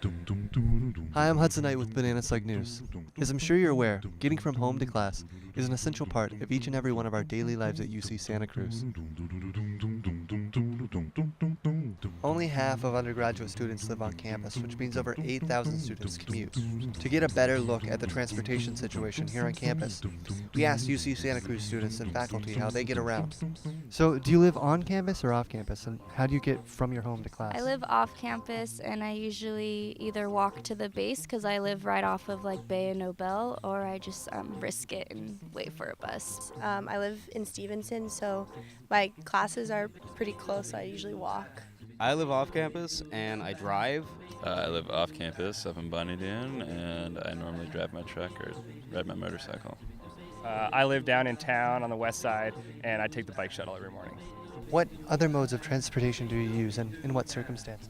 Hi, I'm Hudson Knight with Banana Slug News. As I'm sure you're aware, getting from home to class is an essential part of each and every one of our daily lives at UC Santa Cruz. Only half of undergraduate students live on campus, which means over 8,000 students commute. To get a better look at the transportation situation here on campus, we asked UC Santa Cruz students and faculty how they get around. So, do you live on campus or off campus, and how do you get from your home to class? I live off campus, and I usually either walk to the base because I live right off of like Bay and Nobel, or I just risk it and wait for a bus. I live in Stevenson, so my classes are pretty close. I usually walk. I live off campus and I drive. I live off campus up in Bonnie-Doon, and I normally drive my truck or ride my motorcycle. I live down in town on the west side, and I take the bike shuttle every morning. What other modes of transportation do you use, and in what circumstances?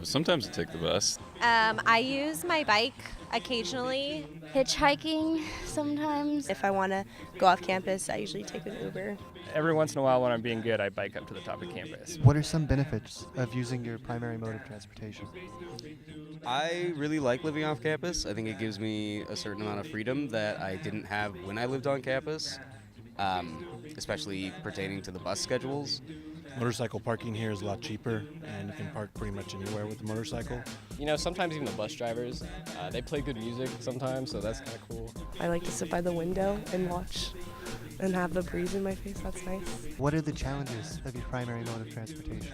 Sometimes I take the bus. I use my bike occasionally. Hitchhiking sometimes. If I want to go off campus, I usually take an Uber. Every once in a while when I'm being good, I bike up to the top of campus. What are some benefits of using your primary mode of transportation? I really like living off campus. I think it gives me a certain amount of freedom that I didn't have when I lived on campus, especially pertaining to the bus schedules. Motorcycle parking here is a lot cheaper, and you can park pretty much anywhere with a motorcycle. You know, sometimes even the bus drivers, they play good music sometimes, so that's kind of cool. I like to sit by the window and watch and have the breeze in my face. That's nice. What are the challenges of your primary mode of transportation?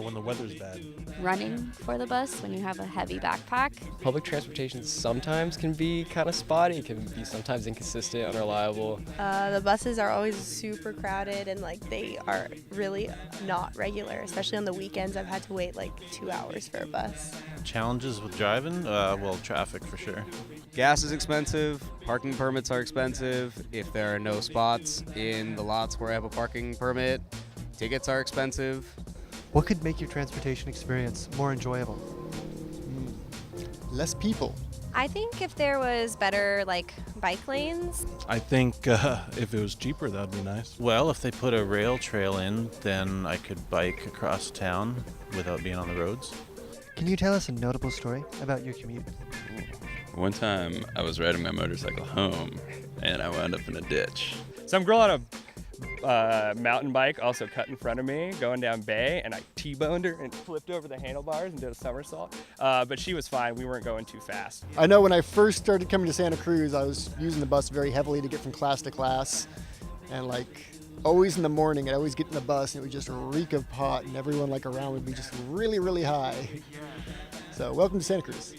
When the weather's bad. Running for the bus when you have a heavy backpack. Public transportation sometimes can be kind of spotty, can be sometimes inconsistent, unreliable. The buses are always super crowded, and they are really not regular, especially on the weekends. I've had to wait 2 hours for a bus. Challenges with driving? Traffic for sure. Gas is expensive, parking permits are expensive. If there are no spots in the lots where I have a parking permit, tickets are expensive. What could make your transportation experience more enjoyable? Less people. I think if there was better bike lanes. I think if it was cheaper, that'd be nice. Well, if they put a rail trail in, then I could bike across town without being on the roads. Can you tell us a notable story about your commute? One time I was riding my motorcycle home, and I wound up in a ditch. Some girl on a mountain bike also cut in front of me going down Bay, and I T-boned her and flipped over the handlebars and did a somersault. But she was fine. We weren't going too fast. I know when I first started coming to Santa Cruz, I was using the bus very heavily to get from class to class. And always in the morning, I'd always get in the bus and it would just reek of pot, and everyone around would be just really, really high. So welcome to Santa Cruz.